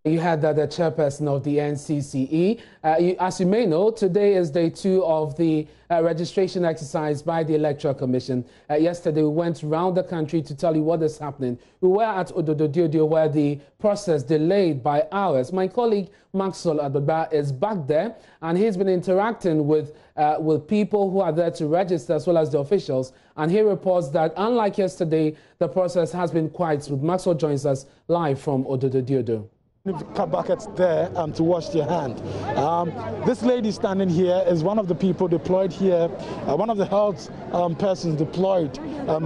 You had that the chairperson of the NCCE. As you may know, today is day 2 of the registration exercise by the Electoral Commission. Yesterday, we went around the country to tell you what is happening. We were at Ododo where the process delayed by hours. My colleague Maxwell Adaba is back there, and he's been interacting with people who are there to register as well as the officials. And he reports that, unlike yesterday, the process has been quite smooth. Maxwell joins us live from Ododo. Buckets there to wash their hand. This lady standing here is one of the people deployed here, one of the health persons deployed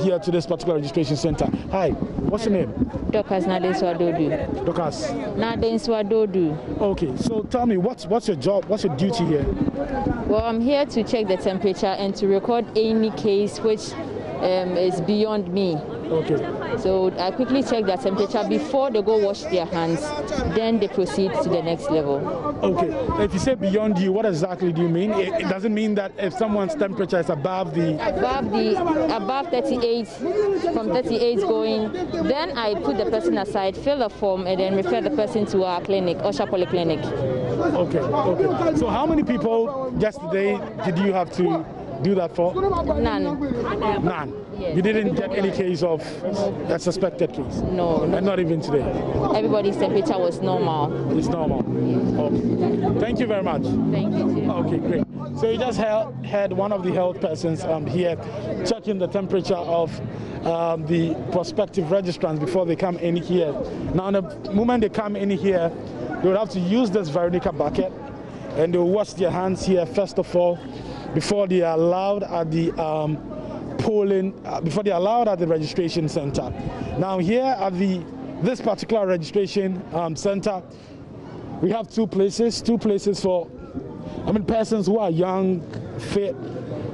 here to this particular registration center. Hi, what's your name? Dokas Nadenswadodu. Dokas Nadenswadodu. Okay, so tell me, what's your job? What's your duty here? Well, I'm here to check the temperature and to record any case which is beyond me. Okay. So I quickly check their temperature before they go wash their hands. Then they proceed to the next level. Okay. If you say beyond you, what exactly do you mean? It doesn't mean that if someone's temperature is above 38, from 38 going, then I put the person aside, fill a form, and then refer the person to our clinic, Osha Polyclinic. Okay. Okay. So how many people yesterday did you have to do that for? None. None? Yes. You didn't get any case of a suspected case? No. And not even today? Everybody's temperature was normal. It's normal? Okay. Thank you very much. Thank you too. Okay, great. So you just had one of the health persons here checking the temperature of the prospective registrants before they come in here. Now, the moment they come in here, they will have to use this Veronica bucket and they will wash their hands here first of all before they are allowed at the before they are allowed at the registration center. Now here at this particular registration center, we have two places for persons who are young, fit,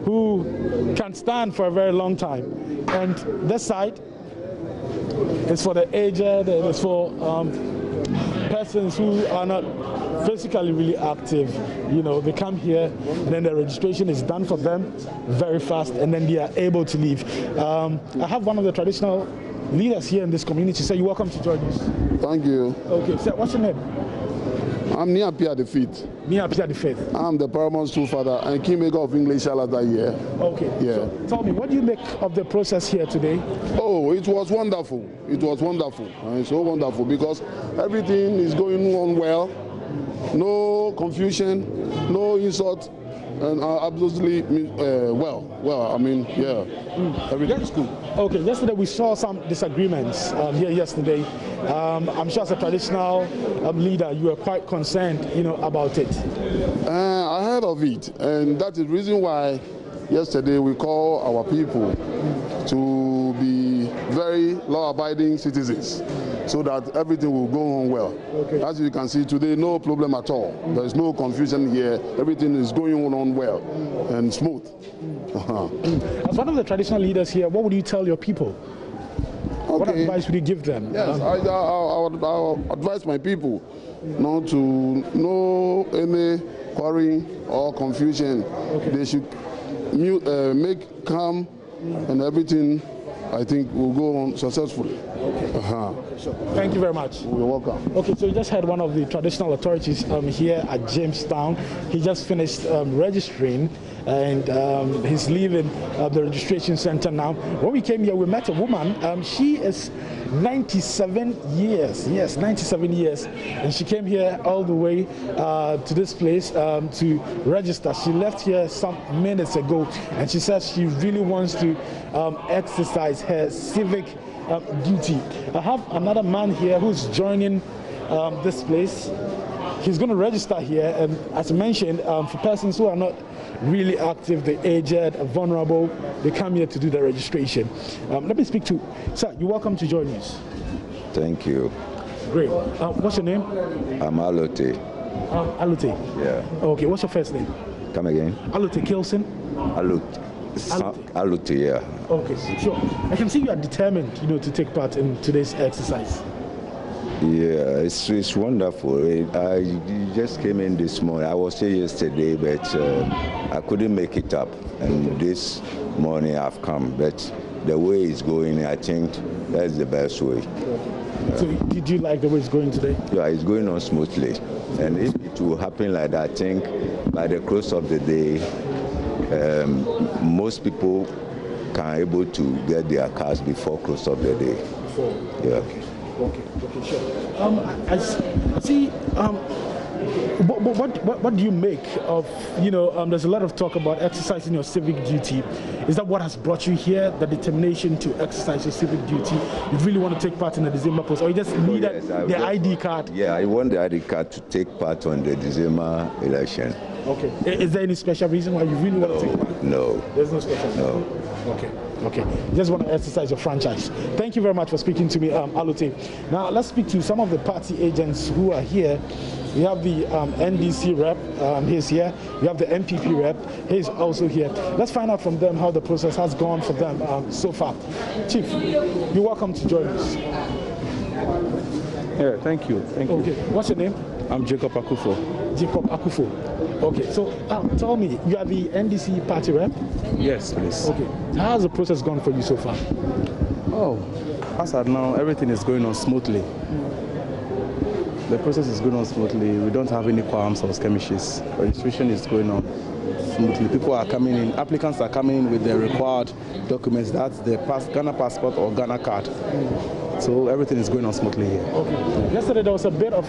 who can stand for a very long time. And this side is for the aged, and it's for persons who are not physically really active. You know, they come here and then the registration is done for them very fast and then they are able to leave. I have one of the traditional leaders here in this community. Sir, you're welcome to JoyNews. Thank you. Okay, sir, what's your name? I'm Niapia the Fifth. Niapia the Fifth. I'm the Paramount School father and kingmaker of English that year. Okay. Yeah. So tell me, what do you make of the process here today? Oh, it was wonderful. It was wonderful. It's so wonderful because everything is going on well. No confusion, no insult, and absolutely well. I mean, yeah, everything is good. Okay, yesterday we saw some disagreements here yesterday. I'm sure as a traditional leader, you were quite concerned, about it. I heard of it, and that is the reason why yesterday we call our people to be very law-abiding citizens, so that everything will go on well. Okay. As you can see today, no problem at all. There is no confusion here. Everything is going on well and smooth. As one of the traditional leaders here, what would you tell your people? Okay. What advice would you give them? Yes, I'll advise my people not to know any quarreling or confusion. Okay. They should make calm and everything, I think, will go on successfully. Okay. Sure. Thank you very much. You're welcome. Okay, so you just had one of the traditional authorities here at Jamestown. He just finished registering and he's leaving the registration center now. When we came here, we met a woman. She is 97 years. Yes, 97 years. And she came here all the way to this place to register. She left here some minutes ago and she says she really wants to exercise her civic duty. I have another man here who's joining this place. He's going to register here, and as I mentioned, for persons who are not really active, the aged, vulnerable, they come here to do the registration. Let me speak to, sir, you're welcome to JoyNews. Thank you. Great. What's your name? I'm Alote. Alote? Yeah. Okay, what's your first name? Come again? Alote Kilson? Alote. Alote, yeah. Okay, sure. I can see you are determined, to take part in today's exercise. Yeah, it's wonderful. I just came in this morning. I was here yesterday, but I couldn't make it up. And this morning I've come. But the way it's going, I think that's the best way. So did you like the way it's going today? Yeah, it's going on smoothly. And if it will happen like that, I think by the close of the day, most people can able to get their cars before close of the day. Yeah. Okay, sure. I see. What do you make of, there's a lot of talk about exercising your civic duty. Is that what has brought you here, the determination to exercise your civic duty? You really want to take part in the December post, or you just need the ID card? Yeah, I want the ID card to take part on the December election. Okay. Is there any special reason why you really want to take part? No. There's no special reason? No. Okay. You just want to exercise your franchise. Thank you very much for speaking to me, Alote. Now, let's speak to some of the party agents who are here. We have the NDC rep, he's here. We have the MPP rep, he's also here. Let's find out from them how the process has gone for them so far. Chief, you're welcome to join us. Yeah, thank you. Okay, what's your name? I'm Jacob Akufo. Jacob Akufo. Okay, so tell me, you are the NDC party rep? Yes, please. Okay, how has the process gone for you so far? Oh, as of now, everything is going on smoothly. The process is going on smoothly. We don't have any qualms or skirmishes. Registration is going on smoothly. People are coming in, applicants are coming in with their required documents. That's the Ghana passport or Ghana card. So everything is going on smoothly here. Okay. Yesterday there was a bit of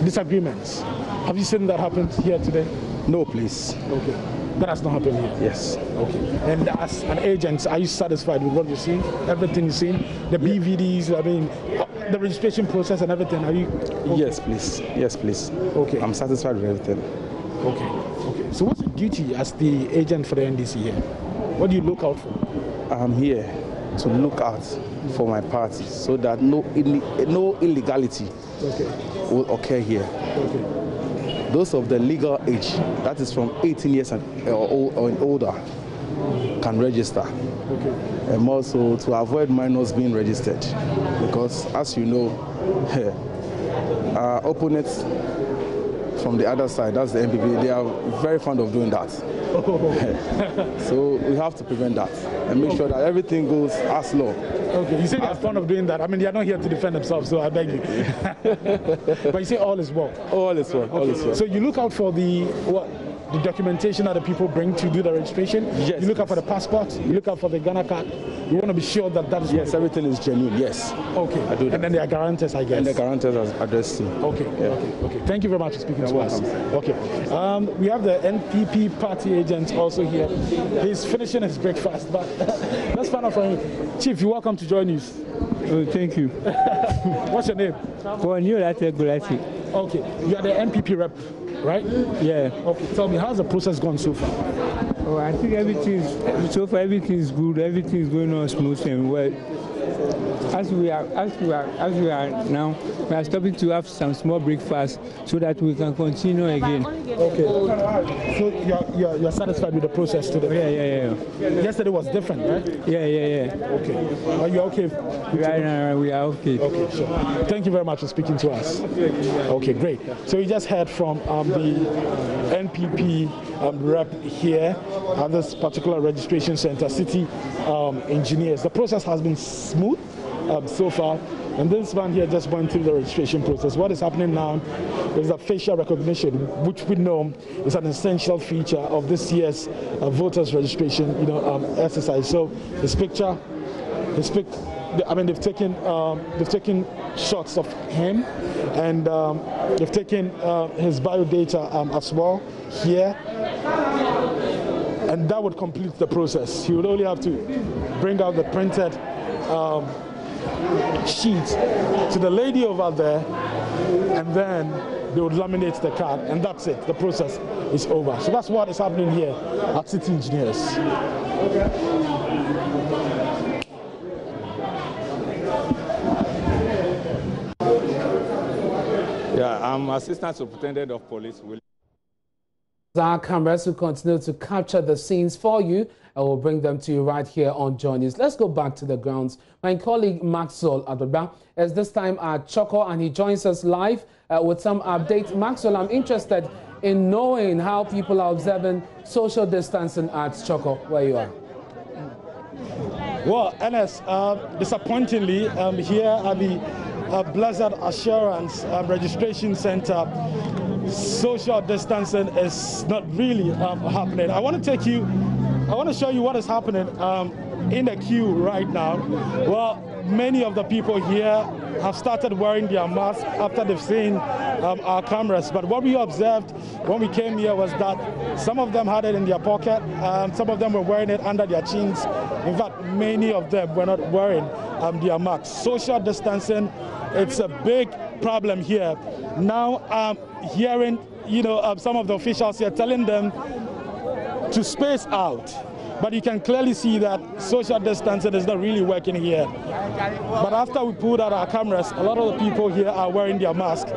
disagreements. Have you seen that happen here today? No, please. Okay. That has not happened here? Yes. Okay. And as an agent, are you satisfied with what you've seen? Everything you've seen? The BVDs, the registration process and everything, are you? Okay. Yes, please. Yes, please. Okay. I'm satisfied with everything. Okay. So what's your duty as the agent for the NDC here? What do you look out for? I'm here to look out for my party so that no illegality will occur here. Okay. Those of the legal age, that is from 18 years or older, can register. Okay. And also to avoid minors being registered, because as you know, our opponents from the other side, that's the MPP, they are very fond of doing that. So we have to prevent that and make sure that everything goes as law. Okay, you say they are fond of doing that. I mean, they are not here to defend themselves, so I beg you. But you say all is well. All is well. Okay. All is well. So you look out for the documentation that the people bring to do the registration? Yes. You look out for the passport? You look out for the Ghana card? You want to be sure that that is... Yes, everything is genuine, yes. Okay. I do that. And then there are guarantors, I guess? And the guarantors are addressed to. Okay. Yeah. Okay. Thank you very much for speaking to us. Welcome. Okay. We have the NPP party agent also here. He's finishing his breakfast, but let's find out from him. Chief, you're welcome to JoyNews. Oh, thank you. What's your name? Okay, you are the NPP rep, right? Yeah. Okay, tell me, how's the process gone so far? Oh, I think everything is good. Everything is going on smooth and well. As we are now, we are stopping to have some small breakfast so that we can continue again. Okay. So you're satisfied with the process today? Yeah. Yesterday was different, right? Yeah. Okay. Are you okay? Right now we are okay. Okay, sure. Thank you very much for speaking to us. Okay, great. So we just heard from the NPP rep here at this particular registration center, city engineers. The process has been smooth so far, and this man here just went through the registration process. What is happening now is that facial recognition, which we know is an essential feature of this year's voters registration, exercise. So they've taken shots of him, and they've taken his biodata as well here, and that would complete the process. He would only have to bring out the printed sheet to the lady over there, and then they would laminate the card, and that's it. The process is over. So that's what is happening here at City Engineers. Yeah, I'm Assistant Superintendent of Police. Our cameras will continue to capture the scenes for you, and we'll bring them to you right here on JoyNews. Let's go back to the grounds. My colleague Maxwell Adoba is this time at Choco, and he joins us live with some updates. Maxwell, I'm interested in knowing how people are observing social distancing at Choco, where you are. Well, Ernest, disappointingly, here at the Blessed Assurance Registration Center, social distancing is not really happening. I want to show you what is happening in the queue right now. Well, many of the people here have started wearing their masks after they've seen our cameras. But what we observed when we came here was that some of them had it in their pocket, some of them were wearing it under their chins. In fact, many of them were not wearing their masks. Social distancing, it's a big problem here. Now I'm hearing, some of the officials here telling them to space out. But you can clearly see that social distancing is not really working here. But after we pulled out our cameras, a lot of the people here are wearing their masks.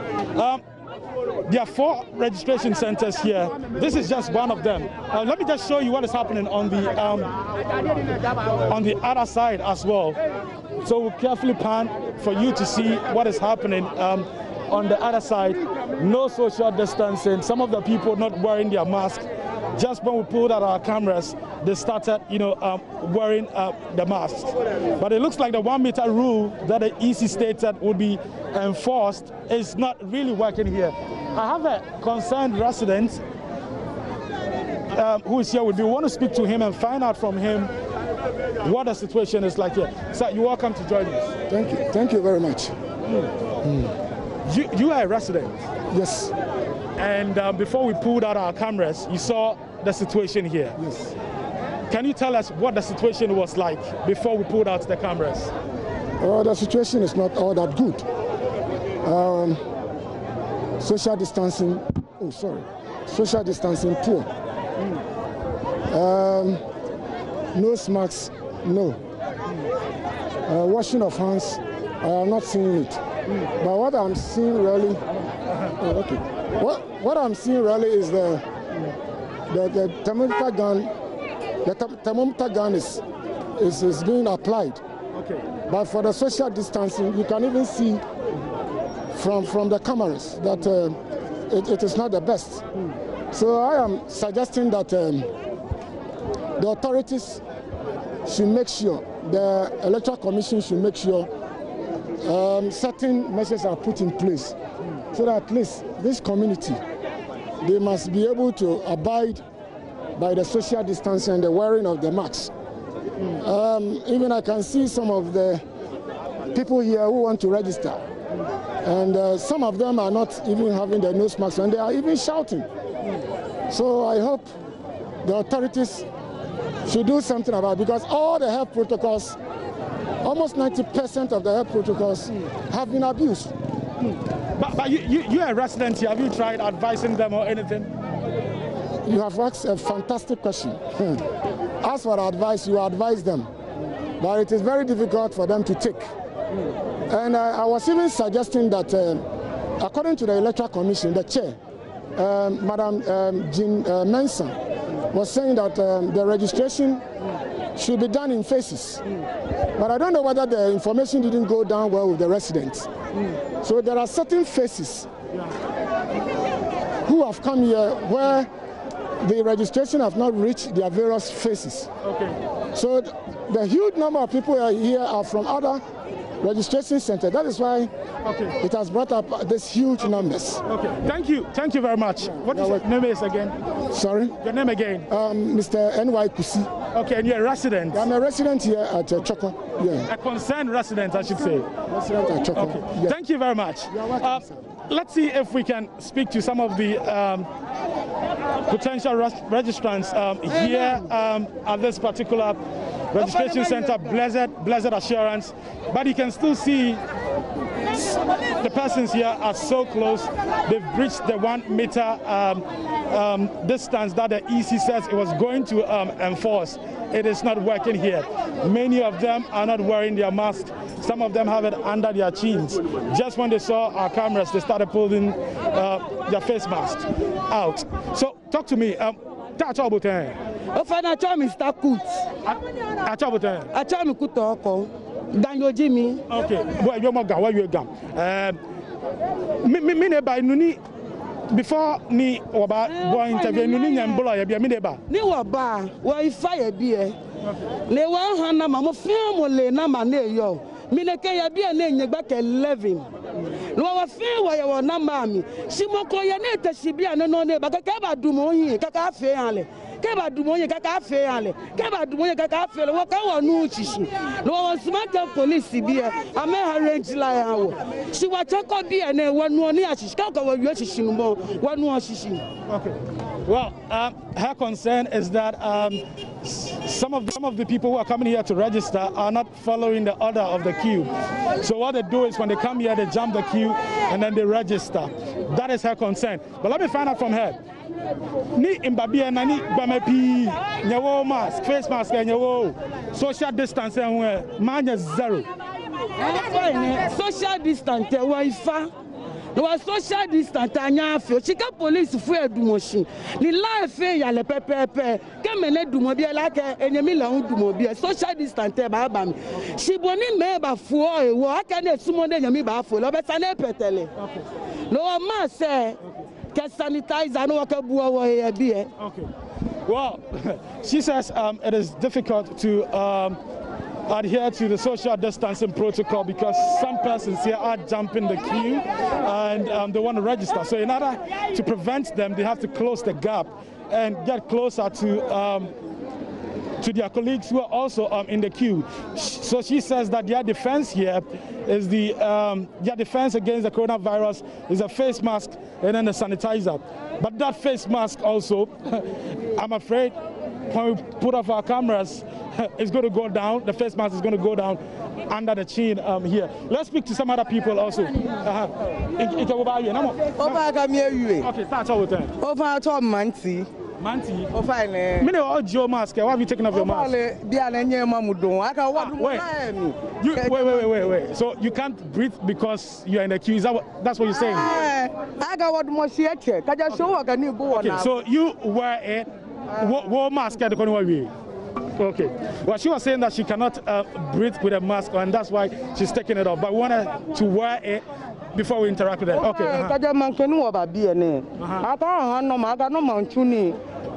There are 4 registration centers here. This is just one of them. Let me just show you what is happening on the other side as well. So we'll carefully pan for you to see what is happening on the other side. No social distancing. Some of the people not wearing their masks. Just when we pulled out our cameras, they started, wearing the masks. But it looks like the 1 meter rule that the EC stated would be enforced is not really working here. I have a concerned resident who is here with me. We want to speak to him and find out from him what the situation is like here. Sir, you're welcome to join us. Thank you. Thank you very much. You are a resident? Yes. And before we pulled out our cameras, you saw the situation here. Yes. Can you tell us what the situation was like before we pulled out the cameras? The situation is not all that good. Social distancing, social distancing poor. Nose masks, no. Washing of hands, I am not seeing it. But what I'm seeing really, what I'm seeing really is the thermometer gun. The thermometer gun is being applied. Okay. But for the social distancing, you can even see from the cameras that it is not the best. So I am suggesting that the authorities should make sure, the Electoral Commission should make sure certain measures are put in place so that at least this community, they must be able to abide by the social distancing and the wearing of the masks. Even I can see some of the people here who want to register, and some of them are not even having their nose masks, and they are even shouting. So I hope the authorities should do something about it, because all the health protocols, almost 90% of the health protocols have been abused. But you're a resident here. Have you tried advising them or anything? You have asked a fantastic question. As for advice, you advise them. But it is very difficult for them to take. And I was even suggesting that, according to the Electoral Commission, the chair, Madam Jean Mensah, was saying that the registration should be done in phases. But I don't know whether the information didn't go down well with the residents. So there are certain phases who have come here where the registration have not reached their various phases. Okay. So the huge number of people here are from other registration centers. That is why it has brought up this huge numbers. Okay. Thank you very much. What is your name again? Sorry? Your name again? Mr. N.Y. Kusi. Okay, and you're a resident? I'm a resident here at Choco. Yeah. A concerned resident, I should say. Resident at Choco. Okay. Yeah. Thank you very much. You're welcome, sir. Let's see if we can speak to some of the potential registrants here at this particular registration center, Blessed Assurance. But you can still see the persons here are so close. They've reached the 1 meter distance that the EC says it was going to enforce. It is not working here. Many of them are not wearing their masks. Some of them have it under their chins. Just when they saw our cameras, they started pulling their face masks out. So talk to me. Mr. Kut. Okay. Well, you're where you go. Before ni oba boy interview ni nyambolo ya bia me neba ni oba wa ifa ya bia Le wa hana ma mo family na ma na yo. Mi ne ke ya bia na nyegba ke 11. No wa fe wa ya wa na ma mi. Si mo ko ye na te si bia no ne ba ka ba du mo yin ka ka fe han le. Ke ba du mo yin ka ka fe han le. Ke ba du mo yin ka ka fe le wo ka wa nu chichi. No wa smart police bia ame arrange la ya wo. Si wa cha ko bia na wa nu oni achichi ka ko wa wi achichi no mo wa nu achichi. Okay. Well, her concern is that some of the people who are coming here to register are not following the order of the queue. So what they do is when they come here, they jump the queue and then they register. That is her concern. But let me find out from her. Ni imbabia na ni bamepi nyawo mask, face mask nyawo, social distancing manya zero. Social distancing wifi. No social distance anya fe chika police fu edumoshi ni life ya le pepepe kemene dumobi la ke enyemi la dumobi social distance ba ba mi shiboni me ba fu o ewo aka na sumo de enyemi ba fu lo beta na petele no ma se ke sanitizer no ka buo wo e bi e. Okay. Well, she says it is difficult to adhere to the social distancing protocol because some persons here are jumping the queue and they want to register. So in order to prevent them, they have to close the gap and get closer to their colleagues who are also in the queue. So she says that their defense here is their defense against the coronavirus is a face mask and then a sanitizer. But that face mask also, I'm afraid, when we put off our cameras, it's going to go down. The face mask is going to go down under the chin here. Let's speak to some other people also. Okay, start out with them. Over Manti. Manti. Oh, fine. Many of your mask. Why have you taken off your mask? Wait. So you can't breathe because you're in the queue. That's what you're saying? I got what more she check. I just show I need go. Okay, so you wear a mask at the corner. Okay. Well, she was saying that she cannot breathe with a mask, and that's why she's taking it off. But we wanted to wear it before we interact with her. Okay.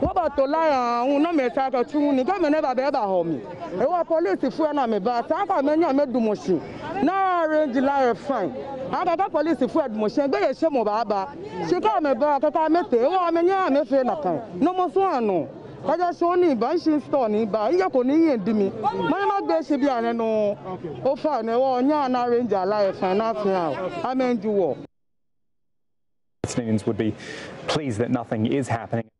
What about to lie on no matter to tune? Come never be ever home. I want police if we're not me, but I got many I made do machine. Now arrange the lie fine. I got police if we're machine, but some of Baba. She got me back at I met her. Oh, I mean, yeah, I'm afraid nothing. No more so no. I just saw me by she stony, but you can hear me. My mother should be an no. Oh, fine. Oh, yeah, and arrange a life and nothing else. I mean, you walk. Palestinians would be pleased that nothing is happening.